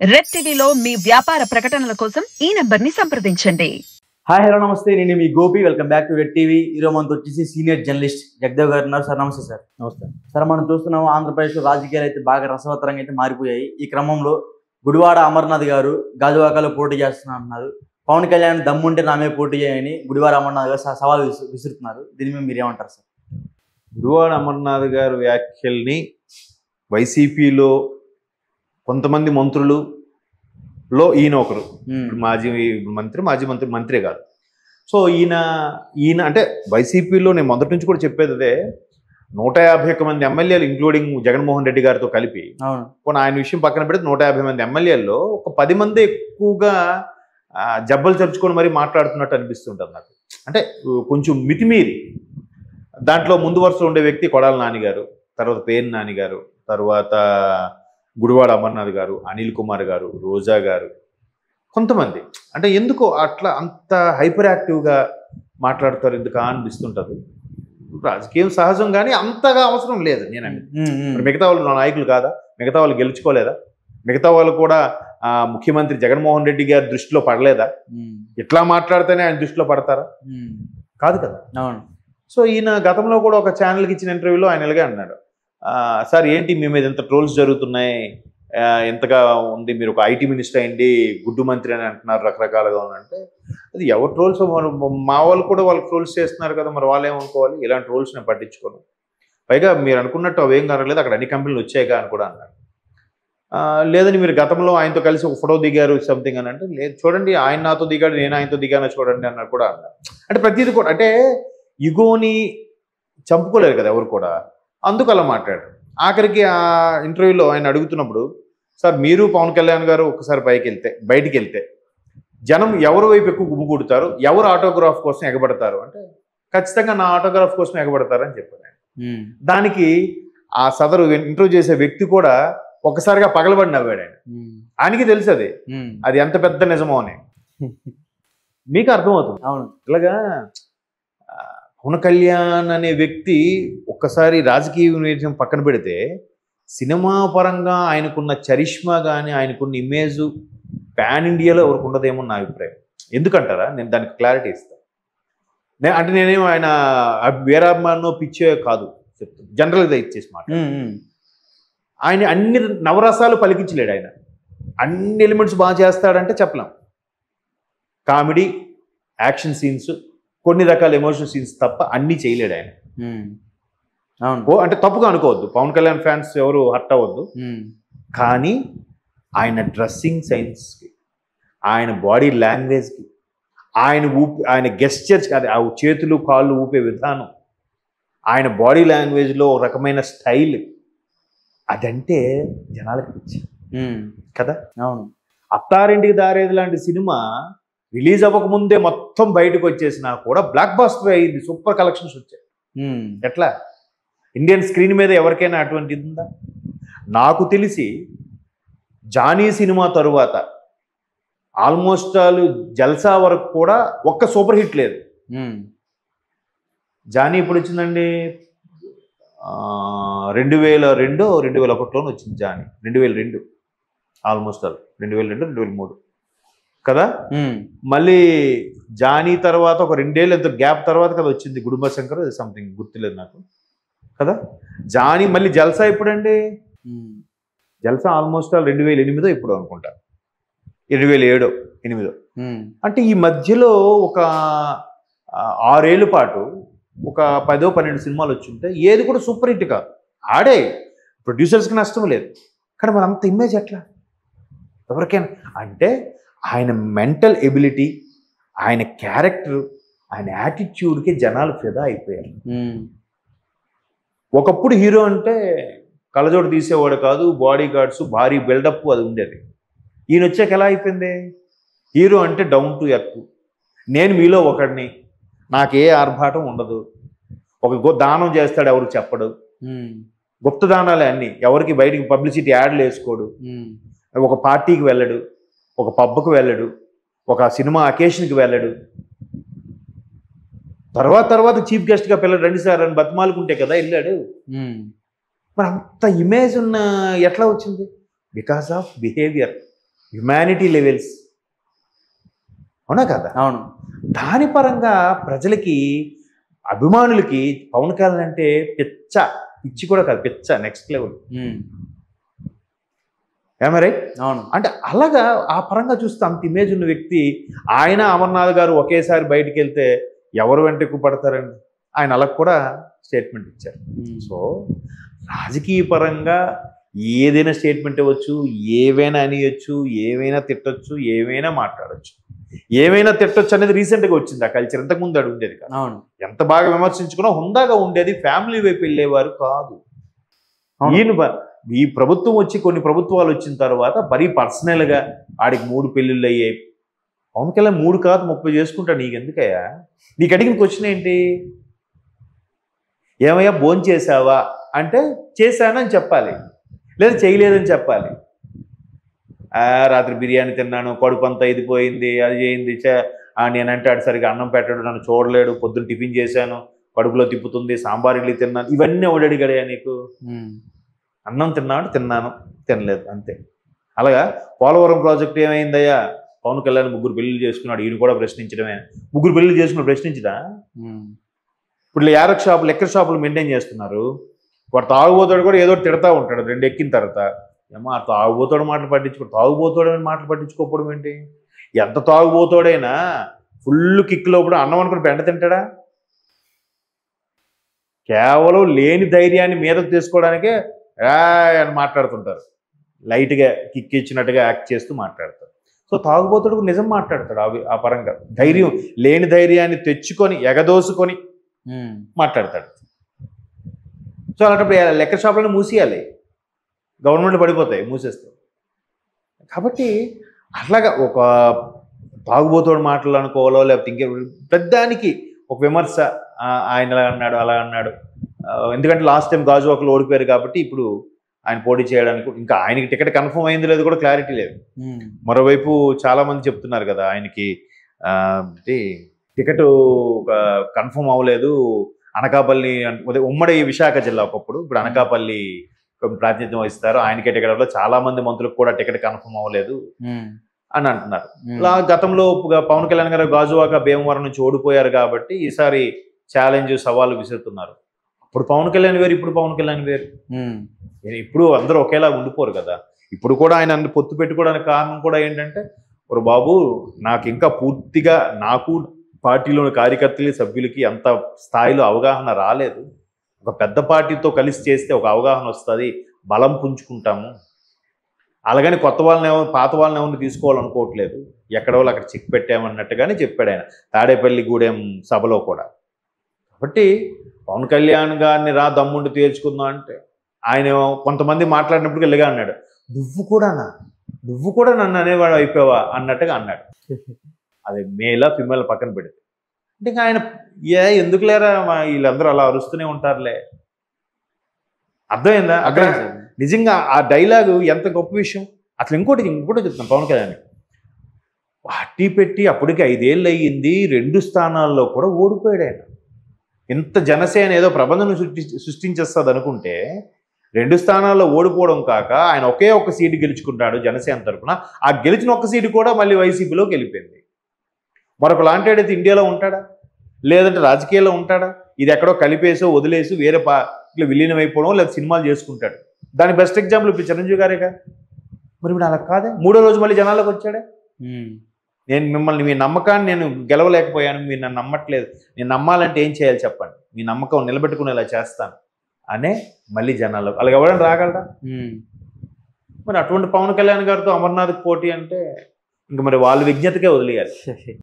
Red టీవీలో మీ వ్యాపార ప్రకటనల కోసం ఈ నంబర్ని సంప్రదించండి. హాయ్ హలో నమస్తే, నేను మీ Gopi. Welcome back to Red TV. ఈరోజు మనతో వచ్చేసి సీనియర్ జర్నలిస్ట్ జగదేవ్ గారు ఉన్నారు. సార్ నమస్తే. సార్ నమస్తే సార్. మనం చూస్తున్నాము ఆంధ్రప్రదేశ్లో రాజకీయాలు అయితే బాగా రసవత్తరంగా అయితే మారిపోయాయి. ఈ క్రమంలో గుడివాడ అమర్నాథ్ గారు గాజువాకలో పోటీ చేస్తున్నా అన్నారు. పవన్ కళ్యాణ్ దమ్ముంటే నామే పోటీ చేయని గుడివాడ అమర్నాథ్ గారు సవాల్ విసురుతున్నారు. దీని మీద మీరు ఏమంటారు సార్? గుడివాడ అమర్నాథ్ గారు వ్యాఖ్యల్ని వైసీపీలో కొంతమంది మంత్రులలో ఈయన ఒకరు. మాజీ మంత్రే కాదు. సో ఈయన అంటే వైసీపీలో నేను మొదటి నుంచి కూడా చెప్పేది అదే, 151 మంది ఎమ్మెల్యేలు ఇంక్లూడింగ్ జగన్మోహన్ రెడ్డి గారితో కలిపి, కొన్ని ఆయన విషయం పక్కన పెడితే 150 మంది ఎమ్మెల్యేల్లో ఒక 10 మంది ఎక్కువగా జబ్బలు చరుచుకొని మరీ మాట్లాడుతున్నట్టు అనిపిస్తుంటుంది నాకు. అంటే కొంచెం మితిమీరి. దాంట్లో ముందు వరుసలో ఉండే వ్యక్తి కొడాల నాని గారు, తర్వాత పేర్ని నాని గారు, తర్వాత గుడివాడ అమర్నాథ్ గారు, అనిల్ కుమార్ గారు, రోజా గారు, కొంతమంది. అంటే ఎందుకో అట్లా అంత హైపర్ యాక్టివ్గా మాట్లాడతారు ఎందుకు అనిపిస్తుంటుంది. రాజకీయం సహజం కానీ అంతగా అవసరం లేదు నేనండి. మిగతా వాళ్ళు నాయకులు కాదా? మిగతా వాళ్ళు గెలుచుకోలేదా? మిగతా వాళ్ళు కూడా ముఖ్యమంత్రి జగన్మోహన్ రెడ్డి గారి దృష్టిలో పడలేదా? ఇట్లా మాట్లాడితేనే ఆయన దృష్టిలో పడతారా? కాదు కదా. అవును. సో ఈయన గతంలో కూడా ఒక ఛానల్కి ఇచ్చిన ఇంటర్వ్యూలో ఆయన ఇలాగే అన్నాడు, సార్ ఏంటి మీ మీద ఎంత ట్రోల్స్ జరుగుతున్నాయి, ఎంతగా ఉంది, మీరు ఒక ఐటీ మినిస్టర్ అయింది గుడ్డు మంత్రి అని అంటున్నారు రకరకాలుగా అంటే, అది ఎవరు ట్రోల్స్, మా వాళ్ళు కూడా వాళ్ళు ట్రోల్స్ చేస్తున్నారు కదా, మరి వాళ్ళు ఏమనుకోవాలి, ఇలాంటి ట్రోల్స్ నేను పట్టించుకోను, పైగా మీరు అనుకున్నట్టు అవేం కనలేదు, అక్కడ అన్ని కంపెనీలు వచ్చాయిగా అని కూడా అన్నారు. లేదని మీరు గతంలో ఆయనతో కలిసి ఒక ఫోటో దిగారు సంథింగ్ అని అంటే, లేదు చూడండి ఆయన నాతో దిగాడు, నేను ఆయనతో దిగాను చూడండి అన్నారు కూడా అన్నారు. అంటే ప్రతిదీ కూడా అంటే ఇగోని చంపుకోలేరు కదా ఎవరు కూడా, అందుకు అలా మాట్లాడారు. ఆఖరికి ఆ ఇంటర్వ్యూలో ఆయన అడుగుతున్నప్పుడు, సార్ మీరు పవన్ కళ్యాణ్ గారు ఒకసారి బయటికి వెళ్తే జనం ఎవరి వైపు ఎక్కువ గుమ్ముకూడతారు, ఎవరు ఆటోగ్రాఫ్ కోసం ఎగబడతారు అంటే, ఖచ్చితంగా నా ఆటోగ్రాఫ్ కోసం ఎగబడతారని చెప్పారు ఆయన. దానికి ఆ సదరు ఇంటర్వ్యూ చేసే వ్యక్తి కూడా ఒక్కసారిగా పగలబడి నవ్వాడు ఆయన. ఆయనకి తెలుసు అది ఎంత పెద్ద నిజమో అని. మీకు అర్థమవుతుంది. అవును. ఇలాగా పవన్ కళ్యాణ్ అనే వ్యక్తి ఒక్కసారి రాజకీయ విషయం పక్కన పెడితే, సినిమా పరంగా ఆయనకున్న చరిష్మా కానీ ఆయనకున్న ఇమేజ్ పాన్ ఇండియాలో ఎవరికి ఉండదేమో నా అభిప్రాయం. ఎందుకంటారా? నేను దానికి క్లారిటీ ఇస్తాను. అంటే నేనేమో ఆయన వీరాభిమానో పిచ్చో కాదు చెప్తాను, జనరల్గా ఇచ్చేసి మాట. ఆయన అన్ని నవరసాలు పలికించలేడు. ఆయన అన్ని ఎలిమెంట్స్ బాగా చేస్తాడంటే చెప్పలేం. కామెడీ, యాక్షన్ సీన్స్, కొన్ని రకాల ఎమోషనల్ సీన్స్ తప్ప అన్నీ చేయలేడు ఆయన. అంటే తప్పుగా అనుకోవద్దు, పవన్ కళ్యాణ్ ఫ్యాన్స్ ఎవరు హర్ట్ అవ్వద్దు. కానీ ఆయన డ్రెస్సింగ్ సెన్స్కి, ఆయన బాడీ లాంగ్వేజ్కి, ఆయన గెస్చర్స్కి, అది ఆ చేతులు కాళ్ళు ఊపే విధానం, ఆయన బాడీ లాంగ్వేజ్లో ఒక రకమైన స్టైల్, అదంటే జనాలకి పిచ్చి కదా. అవును. అత్తారింటికి దారేది లాంటి సినిమా రిలీజ్ అవ్వకముందే మొత్తం బయటకు వచ్చేసినా కూడా బ్లాక్ బాస్టర్ అయింది, సూపర్ కలెక్షన్స్ వచ్చాయి. ఎట్లా ఇండియన్ స్క్రీన్ మీద ఎవరికైనా అటువంటిది ఉందా? నాకు తెలిసి జానీ సినిమా తరువాత ఆల్మోస్ట్ జల్సా వరకు కూడా ఒక్క సూపర్ హిట్ లేదు. జానీ ఇప్పుడు వచ్చిందండి, 2002-2001 వచ్చింది జానీ. 2002 ఆల్మోస్ట్ 2002, 2003 కదా. మళ్ళీ జానీ తర్వాత ఒక 2 ఏళ్ళు ఎంత గ్యాప్ తర్వాత కదా వచ్చింది గుడుంబ శంకర్ సంథింగ్, గుర్తులేదు నాకు కదా. జానీ మళ్ళీ జల్సా ఎప్పుడండి? జల్సా ఆల్మోస్ట్ 2008 ఇప్పుడు అనుకుంటా, 2007-2008. అంటే ఈ మధ్యలో ఒక 6 ఏళ్ళ పాటు ఒక 10-12 సినిమాలు వచ్చి ఉంటే ఏది కూడా సూపర్ హిట్ కాదు. ఆడే ప్రొడ్యూసర్స్కి నష్టం లేదు, కానీ మరి అంత ఇమేజ్ ఎట్లా ఎవరికైనా అంటే, ఆయన మెంటల్ ఎబిలిటీ, ఆయన క్యారెక్టర్, ఆయన యాటిట్యూడ్కి జనాలు ఫిదా అయిపోయారు. ఒకప్పుడు హీరో అంటే కళ్ళజోడు తీసేవాడు కాదు, బాడీ గార్డ్స్, భారీ బిల్డప్ అది ఉండేది. ఈయన వచ్చాక ఎలా అయిపోయింది? హీరో అంటే డౌన్ టు ఎర్త్, నేను మీలో ఒకడిని, నాకే ఆర్భాటం ఉండదు, ఒక దానం చేస్తాడు ఎవరు చెప్పడు, గుప్త దానాలే అన్నీ, ఎవరికి బయటికి పబ్లిసిటీ యాడ్లు వేసుకోడు, ఒక పార్టీకి వెళ్ళడు, ఒక పబ్కి వెళ్ళడు, ఒక సినిమా అకేషన్కి వెళ్ళడు, తర్వాత చీఫ్ గెస్ట్గా పిల్లలు రండి సార్ అని బతిమాలుకుంటే కదా వెళ్ళాడు. మరి అంత ఇమేజ్ ఉన్న ఎట్లా వచ్చింది? Because of behaviour. Humanity levels, అవునా కదా? అవును. దాని పరంగా ప్రజలకి, అభిమానులకి పవన్ కళ్యాణ్ అంటే పిచ్చి కూడా కాదు, నెక్స్ట్ లెవెల్. రైట్? అవును. అంటే అలాగా ఆ పరంగా చూస్తే అంత ఇమేజ్ ఉన్న వ్యక్తి ఆయన, అమర్నాథ్ గారు ఒకేసారి బయటికి వెళ్తే ఎవరు వెంట ఎక్కువ పడతారండి? ఆయన అలా కూడా స్టేట్మెంట్ ఇచ్చారు. సో రాజకీయ పరంగా ఏదైనా స్టేట్మెంట్ ఇవ్వచ్చు, ఏవైనా అనియొచ్చు, ఏవైనా తిట్టొచ్చు, ఏవైనా మాట్లాడచ్చు. ఏవైనా తిట్టొచ్చు అనేది రీసెంట్గా వచ్చింది ఆ కల్చర్. ఇంతకుముందు అది ఉండేది కాదు. అవును. ఎంత బాగా విమర్శించుకున్నా హుందాగా ఉండేది, ఫ్యామిలీ వైపు వెళ్ళేవారు కాదు. ఈ ప్రభుత్వం వచ్చి, కొన్ని ప్రభుత్వాలు వచ్చిన తర్వాత మరీ పర్సనల్గా ఆడికి 3 పెళ్ళిళ్ళు అయ్యాయి. పవన్ కళ్యాణ్ 3 కాదు 30 చేసుకుంటాడు. నీకు ఎందుకయ్యా? నీకు అడిగిన క్వశ్చన్ ఏంటి? ఏమయ్యా భోంచేసావా అంటే చేశానని చెప్పాలి, లేదా చేయలేదని చెప్పాలి. రాత్రి బిర్యానీ తిన్నాను, కడుపు అంతా ఇదిపోయింది, అది చేయింది, నేనంటే ఆడు సరిగ్గా అన్నం పెట్టాడు, నన్ను చూడలేడు, పొద్దున్న టిఫిన్ చేశాను, కడుపులో తిప్పుతుంది, సాంబార్ ఇడ్లీ తిన్నాను, ఇవన్నీ ఎవడడిగాడయ్యా నీకు? అన్నం తిన్నాను, తినలేదు, అంతే. అలాగా పోలవరం ప్రాజెక్ట్ ఏమైందయ్యా? పవన్ కళ్యాణ్ 3 పెళ్లిళ్ళు చేసుకున్నాడు, ఈయన కూడా ప్రశ్నించడమే. 3 పెళ్లిళ్ళు చేసుకున్నాడు, ప్రశ్నించడా? ఇప్పుడు లెక్కర్ షాపులు మెయింటైన్ చేస్తున్నారు. వాడు తాగుబోతాడు కూడా ఏదో తిడతా ఉంటాడు 2 ఎక్కిన తర్వాత. ఏమో ఆ తాగుబోతాడు మాటలు పట్టించుకోకపోవడం ఏంటి? ఎంత తాగుబోతాడైనా ఫుల్ కిక్ లోపల అన్నం అనుకుని పెంట తింటాడా? కేవలం లేని ధైర్యాన్ని మీదకు తీసుకోవడానికే అని మాట్లాడుతుంటారు, లైట్గా కిక్ ఇచ్చినట్టుగా యాక్ట్ చేస్తూ మాట్లాడతారు. సో తాగుబోతాడు నిజం మాట్లాడతాడు ఆ పరంగా. లేని ధైర్యాన్ని తెచ్చుకొని ఎగదోసుకొని మాట్లాడతాడు. సో అలాంటప్పుడు లెక్కర్ షాపులను మూసేయాలి, గవర్నమెంట్ పడిపోతాయి మూసేస్తాయి. కాబట్టి అట్లాగా ఒక తాగుబోతోడు మాటలు అనుకోవాలో, లేకపోతే ఇంకే పెద్దానికి ఒక విమర్శ, ఆయన ఇలా అన్నాడు, అలా అన్నాడు. ఎందుకంటే లాస్ట్ టైం గాజువాకలో ఓడిపోయారు కాబట్టి ఇప్పుడు ఆయన పోటీ చేయడానికి, ఇంకా ఆయనకి టికెట్ కన్ఫర్మ్ అయింది లేదు కూడా క్లారిటీ లేదు. మరోవైపు చాలా మంది చెప్తున్నారు కదా ఆయనకి టికెట్ కన్ఫర్మ్ అవ్వలేదు, అనకాపల్లి ఉమ్మడి విశాఖ జిల్లా ఒకప్పుడు, ఇప్పుడు అనకాపల్లి ప్రాతినిధ్యం వహిస్తారు, ఆయనకే టికెట్ అవ్వలేదు, చాలా మంది మంత్రులకు కూడా టికెట్ కన్ఫర్మ్ అవ్వలేదు అని అంటున్నారు. గతంలో పవన్ కళ్యాణ్ గారు గాజువాక భీమవరం నుంచి ఓడిపోయారు కాబట్టి ఈసారి సవాలు విసురుతున్నారు. ఇప్పుడు పవన్ కళ్యాణ్ వేరు, ఇప్పుడు పవన్ కళ్యాణ్ వేరు. ఇప్పుడు అందరూ ఒకేలా ఉండిపోరు కదా. ఇప్పుడు కూడా ఆయన పొత్తు పెట్టుకోవడానికి కారణం కూడా ఏంటంటే, ఒక బాబు నాకు ఇంకా పూర్తిగా నాకు పార్టీలోని కార్యకర్తలు సభ్యులకి అంత స్థాయిలో అవగాహన రాలేదు, ఒక పెద్ద పార్టీతో కలిసి చేస్తే ఒక అవగాహన వస్తుంది, బలం పుంజుకుంటాము, అలాగని కొత్త వాళ్ళని పాత వాళ్ళని ఎవరిని తీసుకోవాలనుకోవట్లేదు, ఎక్కడ వాళ్ళు అక్కడ చెక్ పెట్టామన్నట్టుగానే చెప్పాడు ఆయన తాడేపల్లి గూడెం సభలో కూడా. కాబట్టి పవన్ కళ్యాణ్ గారిని దమ్ముండి తేల్చుకుందాం అంటే ఆయన కొంతమంది మాట్లాడినప్పుడు ఇలాగా అన్నాడు, నువ్వు కూడా నన్ను అనేవాడు అయిపోయావా అన్నట్టుగా అన్నాడు. అది మేలా ఫిమేల్ పక్కన పెడితే. అంటే ఇంకా ఆయన ఎందుకు లేరా వీళ్ళందరూ అలా అరుస్తూనే ఉంటారులే, అర్థమైందా? అక్కడ నిజంగా ఆ డైలాగు ఎంత గొప్ప విషయం. అసలు ఇంకోటి చెప్తాను, పవన్ కళ్యాణ్ పార్టీ పెట్టి అప్పటికి 5 ఏళ్ళు అయ్యింది, 2 స్థానాల్లో కూడా ఓడిపోయాడు ఆయన. ఇంత జనసేన ఏదో ప్రబంధం సృష్టించేస్తుంది అనుకుంటే 2 స్థానాల్లో ఓడిపోవడం కాక ఆయన ఒకే ఒక్క సీటు గెలుచుకుంటాడు జనసేన తరఫున. ఆ గెలిచిన ఒక్క సీటు కూడా మళ్ళీ వైసీపీలోకి వెళ్ళిపోయింది. మరొక లాంటి ఇండియాలో ఉంటాడా, లేదంటే రాజకీయాల్లో ఉంటాడా? ఇది ఎక్కడో కలిపేసో వదిలేసి వేరే పార్టీలో విలీనం అయిపోవడం, లేదా సినిమాలు చేసుకుంటాడు. దాని బెస్ట్ ఎగ్జాంపుల్ ఇప్పుడు చిరంజీవి గారేగా. మరి ఇప్పుడు అలా కాదే, 3వ రోజు మళ్ళీ జనాల్లోకి వచ్చాడే. మీ నమ్మకాన్ని నేను గెలవలేకపోయాను, మీరు నన్ను నమ్మట్లేదు, నేను నమ్మాలంటే ఏం చేయాలి చెప్పండి, మీ నమ్మకం నిలబెట్టుకునేలా చేస్తాను అనే మళ్ళీ జనాల్లో. అలాగ ఎవరైనా రాగలరా? మరి అటువంటి పవన్ కళ్యాణ్ గారితో అమర్నాథ్కి పోటీ అంటే ఇంక మరి వాళ్ళ విజ్ఞతకే వదిలేయాలి.